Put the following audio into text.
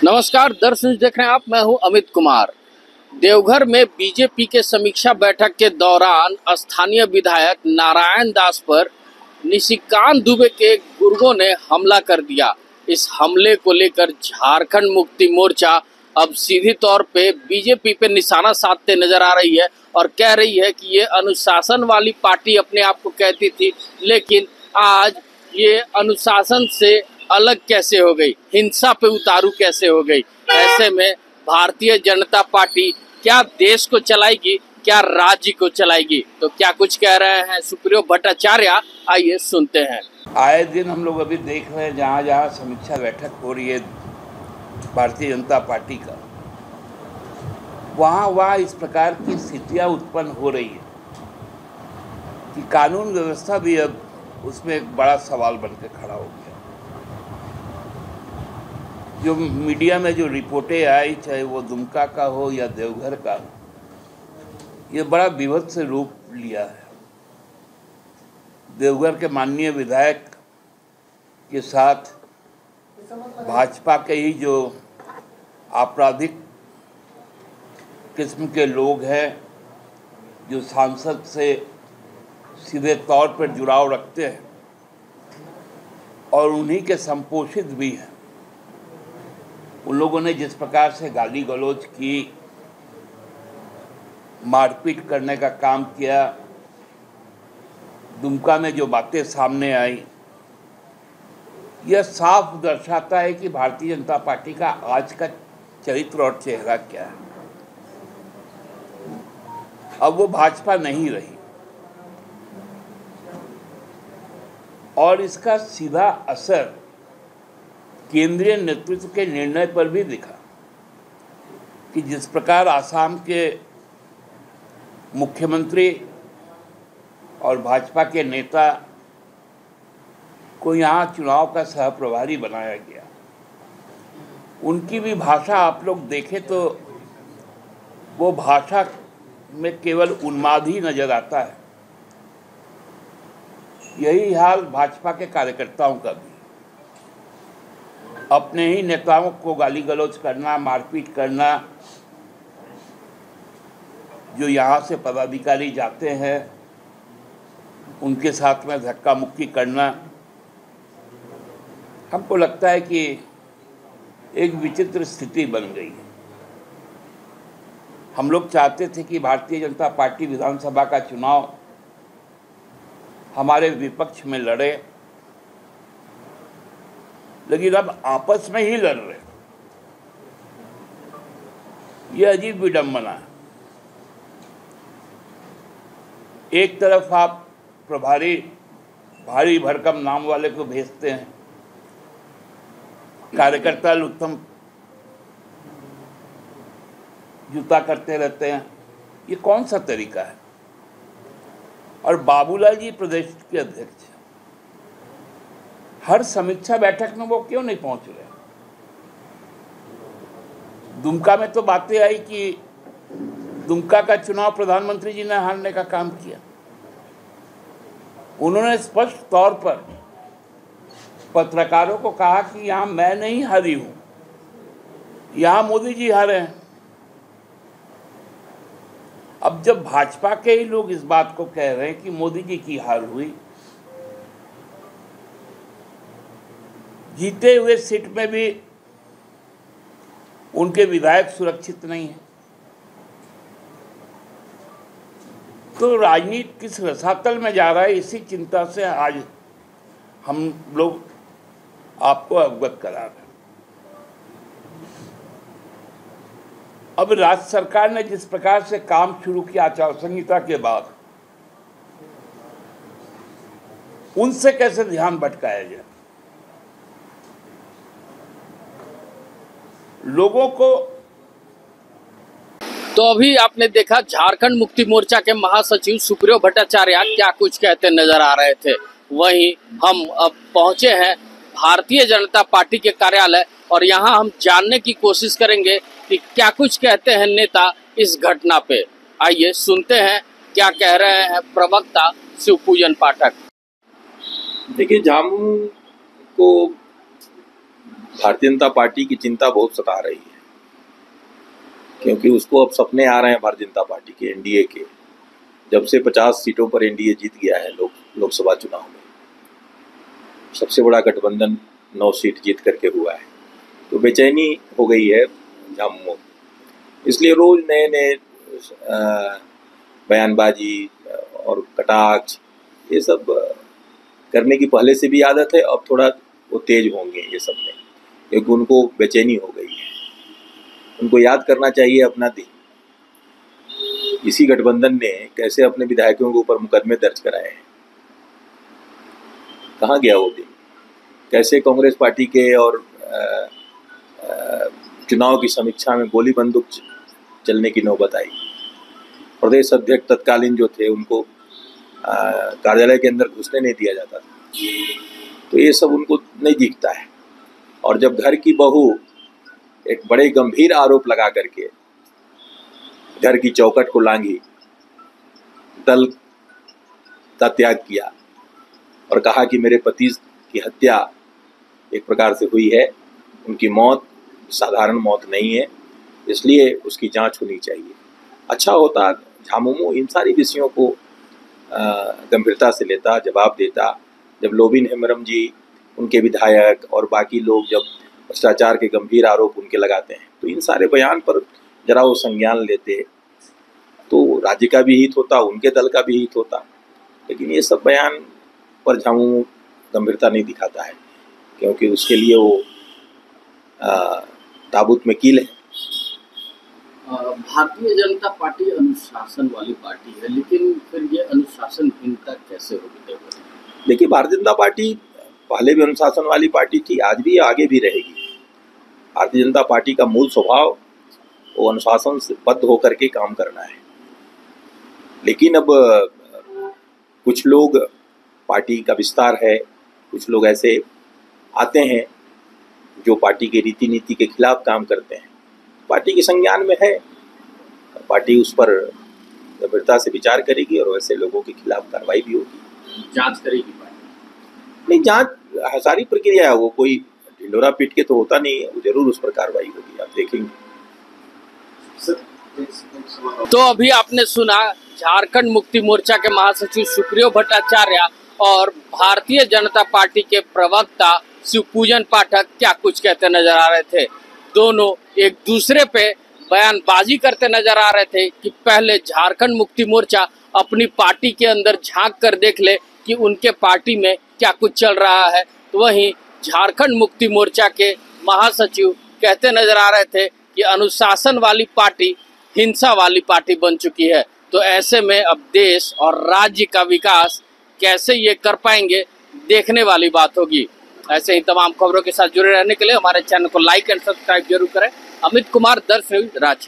नमस्कार दर्शक देख रहे हैं आप, मैं हूं अमित कुमार। देवघर में बीजेपी के समीक्षा बैठक के दौरान स्थानीय विधायक नारायण दास पर निशिकांत दुबे के गुर्गों ने हमला कर दिया। इस हमले को लेकर झारखंड मुक्ति मोर्चा अब सीधी तौर पे बीजेपी पे निशाना साधते नजर आ रही है और कह रही है कि ये अनुशासन वाली पार्टी अपने आप को कहती थी, लेकिन आज ये अनुशासन से अलग कैसे हो गई, हिंसा पे उतारू कैसे हो गई। ऐसे में भारतीय जनता पार्टी क्या देश को चलाएगी, क्या राज्य को चलाएगी, तो क्या कुछ कह रहे हैं सुप्रियो भट्टाचार्य, आइए सुनते हैं। आए दिन हम लोग अभी देख रहे हैं जहाँ जहाँ समीक्षा बैठक हो रही है भारतीय जनता पार्टी का, वहाँ इस प्रकार की स्थितियाँ उत्पन्न हो रही है कि कानून व्यवस्था भी अब उसमें एक बड़ा सवाल बनकर खड़ा हो गया। जो मीडिया में जो रिपोर्टें आई, चाहे वो दुमका का हो या देवघर का, ये बड़ा विभत्स रूप लिया है। देवघर के माननीय विधायक के साथ भाजपा के ही जो आपराधिक किस्म के लोग हैं, जो सांसद से सीधे तौर पर जुड़ाव रखते हैं और उन्हीं के संपोषित भी हैं, उन लोगों ने जिस प्रकार से गाली गलौज की, मारपीट करने का काम किया, दुमका में जो बातें सामने आई, यह साफ दर्शाता है कि भारतीय जनता पार्टी का आज का चरित्र और चेहरा क्या है। अब वो भाजपा नहीं रही और इसका सीधा असर केंद्रीय नेतृत्व के निर्णय पर भी दिखा कि जिस प्रकार आसाम के मुख्यमंत्री और भाजपा के नेता को यहाँ चुनाव का सहप्रभारी बनाया गया, उनकी भी भाषा आप लोग देखें तो वो भाषा में केवल उन्माद ही नजर आता है। यही हाल भाजपा के कार्यकर्ताओं का भी, अपने ही नेताओं को गाली गलौज करना, मारपीट करना, जो यहाँ से पदाधिकारी जाते हैं उनके साथ में धक्का मुक्की करना। हमको लगता है कि एक विचित्र स्थिति बन गई है। हम लोग चाहते थे कि भारतीय जनता पार्टी विधानसभा का चुनाव हमारे विपक्ष में लड़े, लेकिन अब आपस में ही लड़ रहे। यह अजीब विडंबना है। एक तरफ आप प्रभारी भारी भरकम नाम वाले को भेजते हैं, कार्यकर्ता उत्तम जूता करते रहते हैं, ये कौन सा तरीका है। और बाबूलाल जी प्रदेश के अध्यक्ष, हर समीक्षा बैठक में वो क्यों नहीं पहुंच रहे। दुमका में तो बातें आई कि दुमका का चुनाव प्रधानमंत्री जी ने हारने का काम किया। उन्होंने स्पष्ट तौर पर पत्रकारों को कहा कि यहाँ मैं नहीं हारी हूं, यहाँ मोदी जी हारे हैं। अब जब भाजपा के ही लोग इस बात को कह रहे हैं कि मोदी जी की हार हुई, जीते हुए सीट में भी उनके विधायक सुरक्षित नहीं है, तो राजनीति किस रसातल में जा रहा है, इसी चिंता से आज हम लोग आपको अवगत करा रहे हैं। अब राज्य सरकार ने जिस प्रकार से काम शुरू किया आचार संहिता के बाद, उनसे कैसे ध्यान भटकाया जाए। लोगों को तो अभी आपने देखा झारखंड मुक्ति मोर्चा के महासचिव सुप्रियो भट्टाचार्य क्या कुछ कहते नजर आ रहे थे। वहीं हम अब पहुंचे हैं भारतीय जनता पार्टी के कार्यालय और यहां हम जानने की कोशिश करेंगे कि क्या कुछ कहते हैं नेता इस घटना पे। आइए सुनते हैं क्या कह रहे हैं प्रवक्ता शिवपूजन पाठक। देखिए, जाम को भारतीय जनता पार्टी की चिंता बहुत सता रही है, क्योंकि उसको अब सपने आ रहे हैं भारतीय जनता पार्टी के, एनडीए के। जब से 50 सीटों पर एनडीए जीत गया है लोकसभा चुनाव में, सबसे बड़ा गठबंधन 9 सीट जीत करके हुआ है, तो बेचैनी हो गई है झामुमो। इसलिए रोज नए नए बयानबाजी और कटाक्ष ये सब करने की पहले से भी आदत है। अब थोड़ा वो तेज होंगे ये सब में, क्योंकि उनको बेचैनी हो गई है। उनको याद करना चाहिए अपना दिन। इसी गठबंधन ने कैसे अपने विधायकों के ऊपर मुकदमे दर्ज कराए हैं, कहाँ गया वो दिन? कैसे कांग्रेस पार्टी के और चुनाव की समीक्षा में गोली बंदूक चलने की नौबत आई। प्रदेश अध्यक्ष तत्कालीन जो थे उनको कार्यालय के अंदर घुसने नहीं दिया जाता था। तो ये सब उनको नहीं दिखता है। और जब घर की बहू एक बड़े गंभीर आरोप लगा करके घर की चौखट को लांघी, दल का त्याग किया और कहा कि मेरे पति की हत्या एक प्रकार से हुई है, उनकी मौत साधारण मौत नहीं है, इसलिए उसकी जांच होनी चाहिए। अच्छा होता झामुमो इन सारी विषयों को गंभीरता से लेता, जवाब देता। जब लोबिन हेम्ब्रम जी, उनके विधायक और बाकी लोग जब भ्रष्टाचार के गंभीर आरोप उनके लगाते हैं, तो इन सारे बयान पर जरा वो संज्ञान लेते तो राज्य का भी हित होता, उनके दल का भी हित होता। लेकिन ये सब बयान पर झामुमो गंभीरता नहीं दिखाता है, क्योंकि उसके लिए वो ताबूत में कील है। भारतीय जनता पार्टी अनुशासन वाली पार्टी है, लेकिन फिर ये अनुशासनहीनता कैसे होगी? देखिए, भारतीय जनता पार्टी पहले भी अनुशासन वाली पार्टी थी, आज भी, आगे भी रहेगी। भारतीय जनता पार्टी का मूल स्वभाव वो अनुशासन से बद्ध होकर के काम करना है। लेकिन अब कुछ लोग, पार्टी का विस्तार है, कुछ लोग ऐसे आते हैं जो पार्टी के रीति नीति के खिलाफ काम करते हैं। पार्टी के संज्ञान में है, पार्टी उस पर गंभीरता से विचार करेगी और वैसे लोगों के खिलाफ कार्रवाई भी होगी। जांच करेगी पार्टी? नहीं, जांच सारी प्रक्रिया है, वो कोई ढिंडोरा पीट के तो होता नहीं है, वो जरूर उस पर कार्रवाई होगी, आप देखेंगे। तो अभी आपने सुना झारखंड मुक्ति मोर्चा के महासचिव सुप्रियो भट्टाचार्य और भारतीय जनता पार्टी के प्रवक्ता शिवपूजन पाठक क्या कुछ कहते नजर आ रहे थे। दोनों एक दूसरे पे बयानबाजी करते नजर आ रहे थे कि पहले झारखंड मुक्ति मोर्चा अपनी पार्टी के अंदर झांक कर देख ले कि उनके पार्टी में क्या कुछ चल रहा है। तो वहीं झारखंड मुक्ति मोर्चा के महासचिव कहते नजर आ रहे थे कि अनुशासन वाली पार्टी हिंसा वाली पार्टी बन चुकी है। तो ऐसे में अब देश और राज्य का विकास कैसे ये कर पाएंगे, देखने वाली बात होगी। ऐसे ही तमाम खबरों के साथ जुड़े रहने के लिए हमारे चैनल को लाइक एंड सब्सक्राइब जरूर करें। अमित कुमार, दर्श न्यूज, रांची।